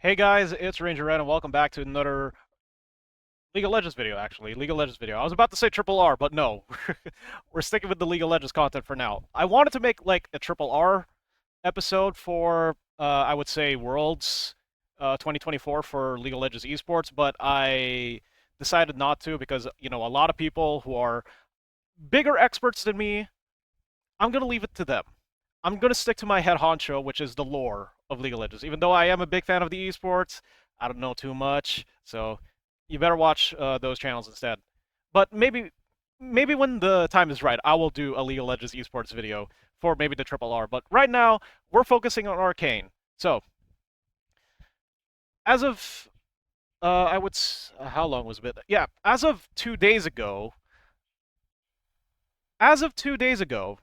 Hey guys, it's Ranger Red and welcome back to another League of Legends video, actually. League of Legends video. I was about to say triple R, but no. We're sticking with the League of Legends content for now. I wanted to make like a triple R episode for, I would say, Worlds 2024 for League of Legends esports, but I decided not to because, a lot of people who are bigger experts than me, I'm going to leave it to them. I'm going to stick to my head honcho, which is the lore of League of Legends. Even though I am a big fan of the esports, I don't know too much, so you better watch those channels instead. But maybe when the time is right, I will do a League of Legends esports video for maybe the triple R. But right now, we're focusing on Arcane. So, as of how long was it? Yeah, as of 2 days ago, as of 2 days ago,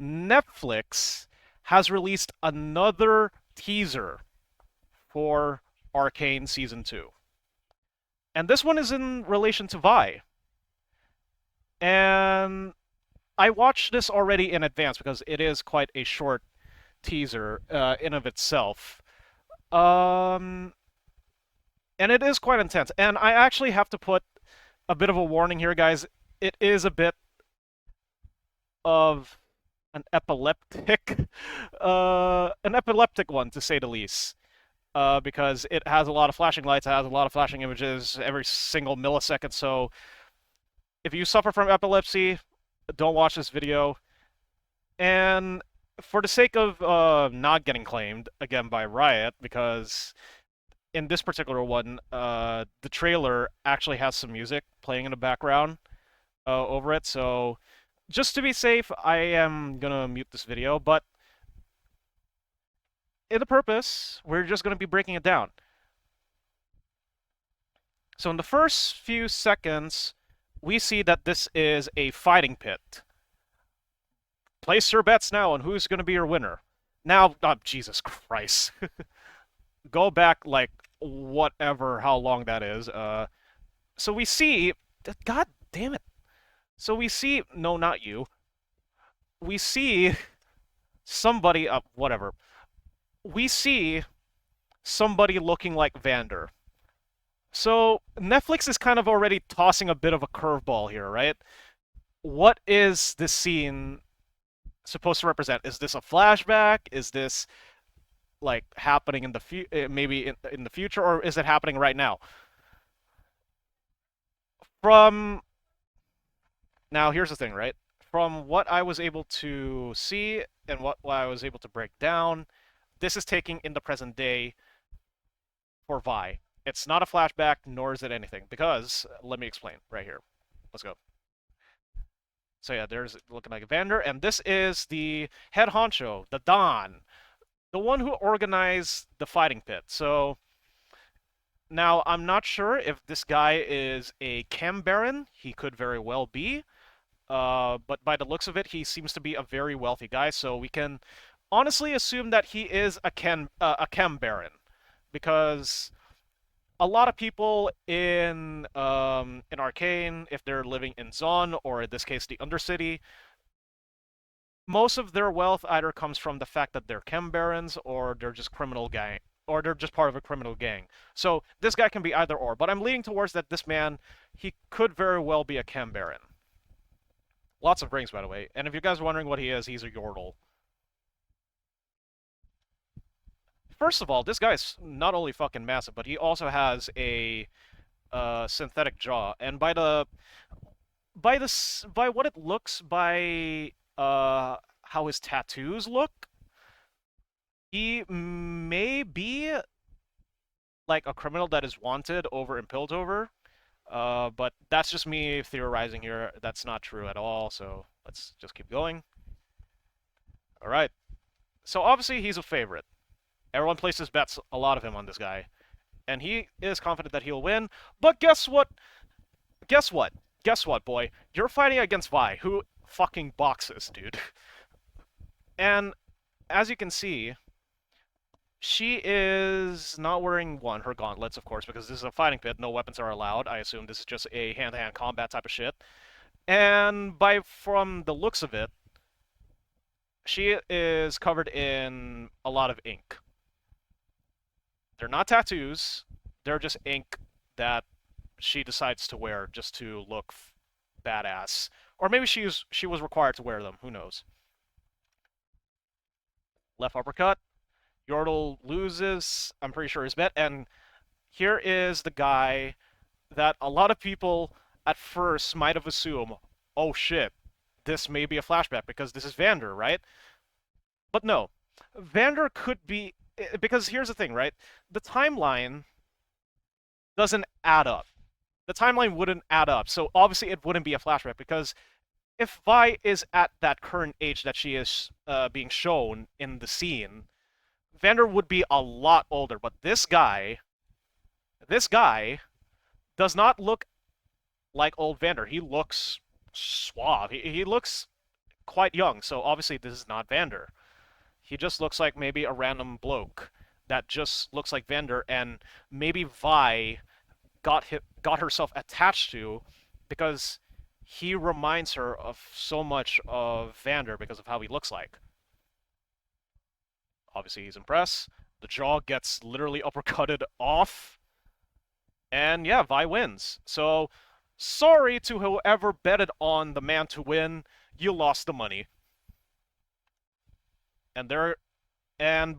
Netflix has released another teaser for Arcane Season 2. And this one is in relation to Vi. And I watched this already in advance because it is quite a short teaser in of itself. Um, and it is quite intense. And I actually have to put a bit of a warning here, guys. It is a bit of an epileptic one to say the least. Because it has a lot of flashing lights, it has a lot of flashing images every single millisecond. So if you suffer from epilepsy, don't watch this video. And for the sake of not getting claimed again by Riot, because in this particular one, the trailer actually has some music playing in the background over it. So just to be safe, I am gonna mute this video. But in the purpose, we're just gonna be breaking it down. So in the first few seconds, we see that this is a fighting pit. Place your bets now on who's going to be your winner. Now, oh, Jesus Christ. Go back, like, whatever, how long that is. So we see, God damn it. So we see, no, not you. We see somebody, whatever. We see somebody looking like Vander. So Netflix is kind of already tossing a bit of a curveball here, right? What is this scene supposed to represent? Is this a flashback? Is this like happening in the maybe in the future, or is it happening right now? From now, here's the thing, right? From what I was able to see and what I was able to break down, this is taking in the present day for Vi. It's not a flashback, nor is it anything. Because let me explain right here. Let's go. So yeah, there's looking like Vander, and this is the head honcho, the Don, the one who organized the fighting pit. So now I'm not sure if this guy is a chem baron. He could very well be, but by the looks of it, he seems to be a very wealthy guy. So we can honestly assume that he is a chem baron, because a lot of people in Arcane, if they're living in Zon or in this case the Undercity, most of their wealth either comes from the fact that they're chem barons or they're just criminal gang or they're just part of a criminal gang. So this guy can be either or, but I'm leaning towards that this man, he could very well be a chem baron. Lots of rings, by the way. And if you guys are wondering what he is, he's a Yordle. First of all, this guy's not only fucking massive, but he also has a synthetic jaw. And by what it looks, by how his tattoos look, he may be like a criminal that is wanted over in Piltover. But that's just me theorizing here. That's not true at all, so let's just keep going. Alright. So obviously he's a favorite. Everyone places bets, a lot of him, on this guy. And he is confident that he'll win. But guess what? Guess what? Guess what, boy? You're fighting against Vi, who fucking boxes, dude. And as you can see, she is not wearing her gauntlets, of course, because this is a fighting pit. No weapons are allowed. I assume this is just a hand-to-hand combat type of shit. And from the looks of it, She is covered in a lot of ink. They're not tattoos. They're just ink that she decides to wear just to look badass. Or maybe she was required to wear them. Who knows? Left uppercut. Yordle loses. I'm pretty sure his bet. And here is the guy that a lot of people at first might have assumed, oh shit, this may be a flashback because this is Vander, right? But no, Vander could be because here's the thing, right? The timeline doesn't add up. The timeline wouldn't add up, so obviously it wouldn't be a flashback because if Vi is at that current age that she is being shown in the scene, Vander would be a lot older. But this guy does not look like old Vander. He looks suave. He looks quite young, so obviously this is not Vander. He just looks like maybe a random bloke that just looks like Vander, and maybe Vi got herself attached to because he reminds her of so much of Vander because of how he looks like. Obviously, he's impressed. The jaw gets literally uppercutted off, and yeah, Vi wins. So, sorry to whoever betted on the man to win. You lost the money. And there and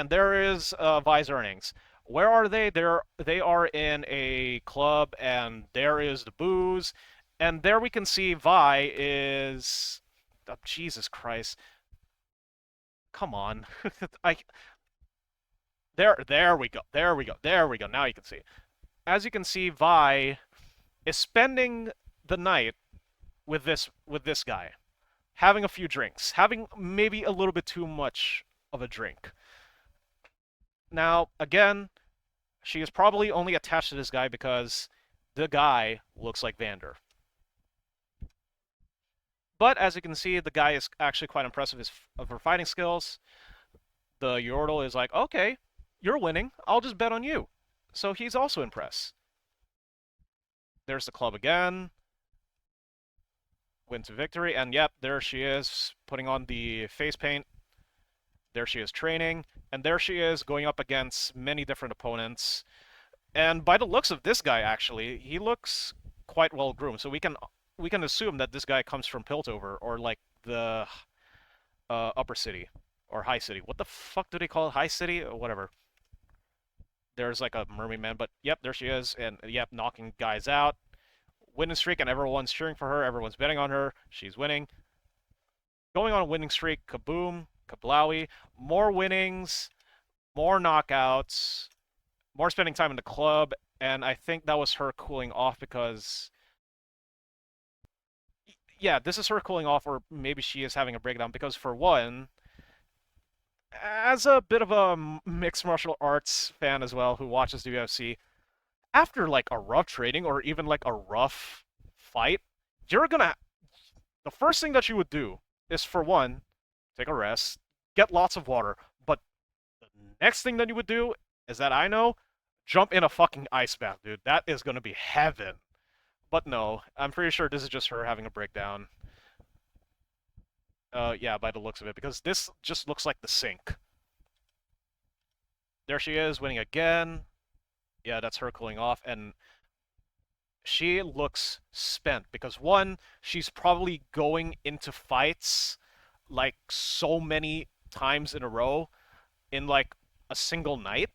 there is Vi's earnings. Where are they? They are in a club, and there is the booze, and there we can see Vi is. Oh, Jesus Christ! Come on, I there we go, there we go, there we go. Now you can see. As you can see, Vi is spending the night with this guy, having a few drinks, having maybe a little bit too much of a drink. Now, again, she is probably only attached to this guy because the guy looks like Vander. But as you can see, the guy is actually quite impressive of her fighting skills. The Yordle is like, okay, you're winning. I'll just bet on you. So he's also impressed. There's the club again. Win to victory. And yep, there she is, putting on the face paint. There she is training. And there she is going up against many different opponents. And by the looks of this guy, actually, he looks quite well groomed. So we can assume that this guy comes from Piltover or like the upper city or high city. What the fuck do they call it? High city or whatever. There's like a mermaid man, but yep, there she is, and yep, knocking guys out. Winning streak, and everyone's cheering for her. Everyone's betting on her. She's winning. Going on a winning streak. Kaboom, kablowy. More winnings, more knockouts, more spending time in the club, and I think that was her cooling off because yeah, this is her cooling off, or maybe she is having a breakdown because for one, as a bit of a mixed martial arts fan as well who watches the UFC, after like a rough training or even like a rough fight, you're gonna the first thing that you would do is for one, take a rest, get lots of water, but the next thing that you would do is that I know, jump in a fucking ice bath, dude. That is gonna be heaven. But no, I'm pretty sure this is just her having a breakdown. Yeah, by the looks of it, because this just looks like the sink. There she is, winning again. Yeah, that's her cooling off, and she looks spent because one, she's probably going into fights like so many times in a row in like a single night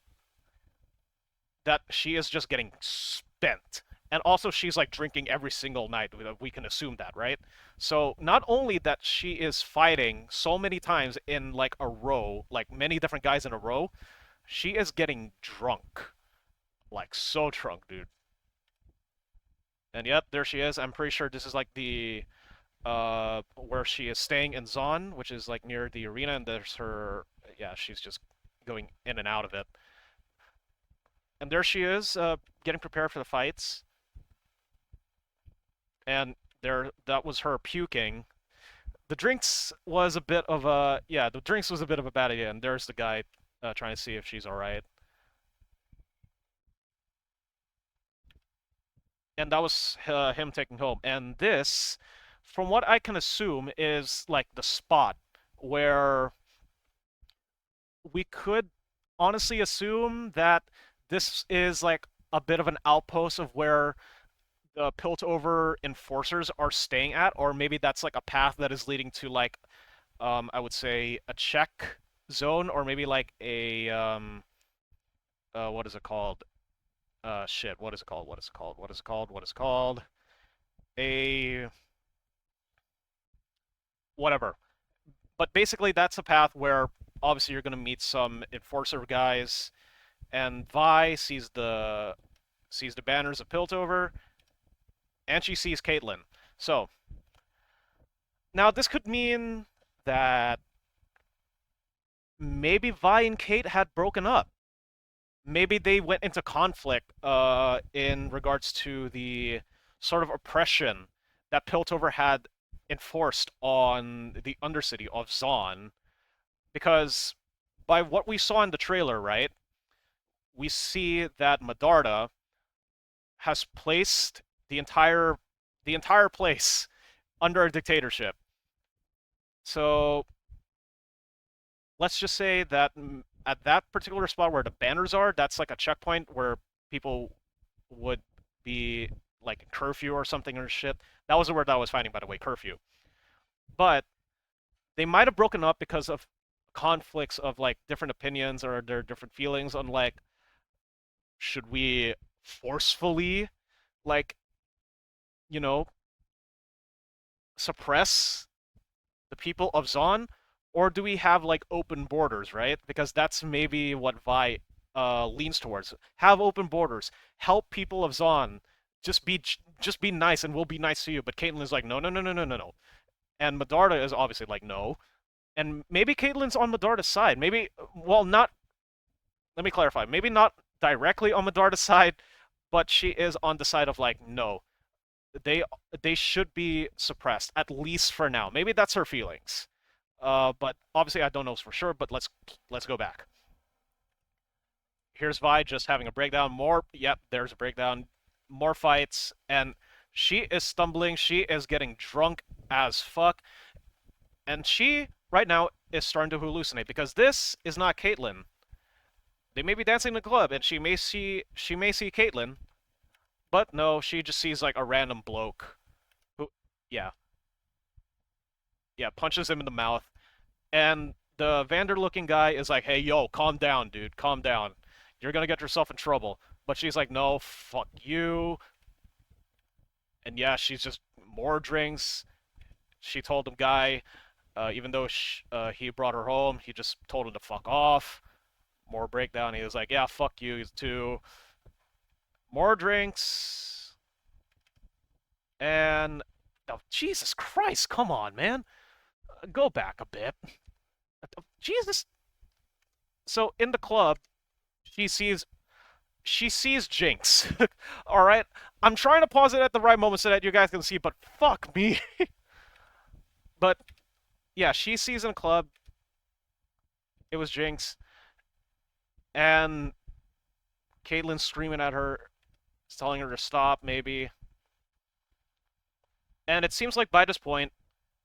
that she is just getting spent. And also she's like drinking every single night. We can assume that, right? So not only that she is fighting so many times in like a row, like many different guys in a row, she is getting drunk. Like so drunk, dude. And yep, there she is. I'm pretty sure this is like the where she is staying in Zon, which is like near the arena, and there's her yeah, she's just going in and out of it. And there she is, getting prepared for the fights. And there that was her puking. The drinks was a bit of a yeah, the drinks was a bit of a bad idea, and there's the guy trying to see if she's alright. And that was him taking home. And this, from what I can assume, is like the spot where we could honestly assume that this is like a bit of an outpost of where the Piltover enforcers are staying at, or maybe that's like a path that is leading to like I would say a check zone, or maybe like a what is it called? Shit, what is it called? What is it called? What is it called? What is it called? A whatever. But basically, that's a path where obviously you're gonna meet some enforcer guys, and Vi sees the banners of Piltover, and she sees Caitlyn. So now this could mean that maybe Vi and Kate had broken up. Maybe they went into conflict in regards to the sort of oppression that Piltover had enforced on the Undercity of Zaun. Because by what we saw in the trailer, right, we see that Medarda has placed the entire place under a dictatorship. So let's just say that at that particular spot where the banners are, that's like a checkpoint where people would be like curfew or something or shit. That was the word that I was finding, by the way, curfew. But they might have broken up because of conflicts of like different opinions or their different feelings on like, should we forcefully like, you know, suppress the people of Zaun, or do we have like open borders, right? Because that's maybe what Vi leans towards. Have open borders. Help people of Zaun. Just be nice, and we'll be nice to you. But Caitlyn is like, no, no, no, no, no, no, no. And Medarda is obviously like, no. And maybe Caitlyn's on Medarda's side. Maybe, well, not. Let me clarify. Maybe not directly on Medarda's side, but she is on the side of like, no, they they should be suppressed at least for now. Maybe that's her feelings. But obviously I don't know for sure. But let's go back. Here's Vi just having a breakdown. More. Yep, there's a breakdown. More fights, and she is stumbling. She is getting drunk as fuck, and she right now is starting to hallucinate because this is not Caitlyn. They may be dancing in the club, and she may see Caitlyn, but no, she just sees like a random bloke who, yeah, yeah, punches him in the mouth. And the Vander-looking guy is like, "Hey, yo, calm down, dude, calm down. You're gonna get yourself in trouble." But she's like, "No, fuck you." And yeah, she's just more drinks. She told the guy, even though he brought her home, he just told him to fuck off. More breakdown. He was like, "Yeah, fuck you too." More drinks, and oh, Jesus Christ, come on, man, go back a bit. Jesus. So in the club, she sees she sees Jinx. All right, I'm trying to pause it at the right moment so that you guys can see, but fuck me. But yeah, she sees in the club it was Jinx, and Caitlyn's screaming at her, telling her to stop, maybe. And it seems like by this point,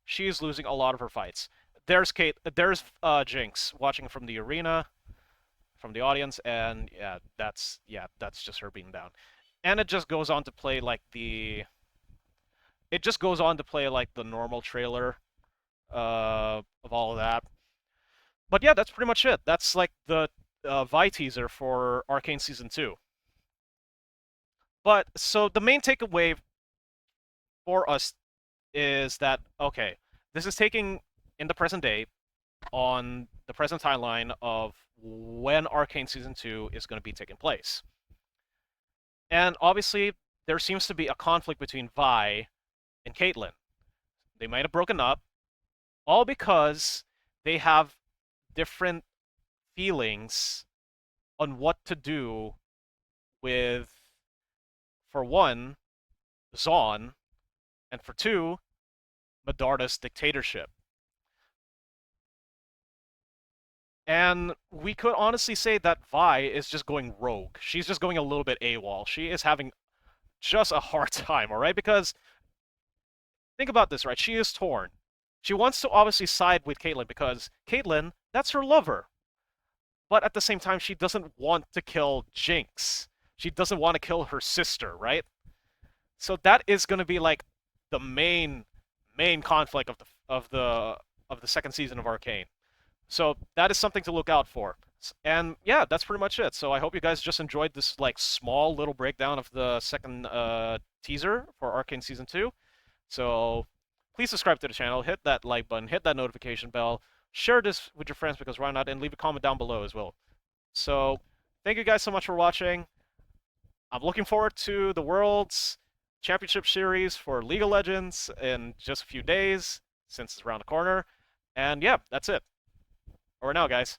she's losing a lot of her fights. There's Jinx watching from the arena, from the audience, and yeah, that's just her being down. And it just goes on to play like the normal trailer of all of that. But yeah, that's pretty much it. That's like the Vi teaser for Arcane Season 2. But so the main takeaway for us is that, okay, this is taking in the present day on the present timeline of when Arcane Season 2 is going to be taking place. And obviously, there seems to be a conflict between Vi and Caitlyn. They might have broken up, all because they have different feelings on what to do with, for one, Zaun, and for two, Medarda's dictatorship. And we could honestly say that Vi is just going rogue. She's just going a little bit AWOL. She is having just a hard time, all right? Because think about this, right? She is torn. She wants to obviously side with Caitlyn because Caitlyn, that's her lover. But at the same time, she doesn't want to kill Jinx. She doesn't want to kill her sister, right? So that is going to be like the main conflict of the second season of Arcane. So that is something to look out for. And yeah, that's pretty much it. So I hope you guys just enjoyed this like small little breakdown of the second teaser for Arcane Season 2. So please subscribe to the channel, hit that like button, hit that notification bell, share this with your friends because why not, and leave a comment down below as well. So thank you guys so much for watching. I'm looking forward to the World's Championship Series for League of Legends in just a few days, since it's around the corner. And yeah, that's it. Over now, guys.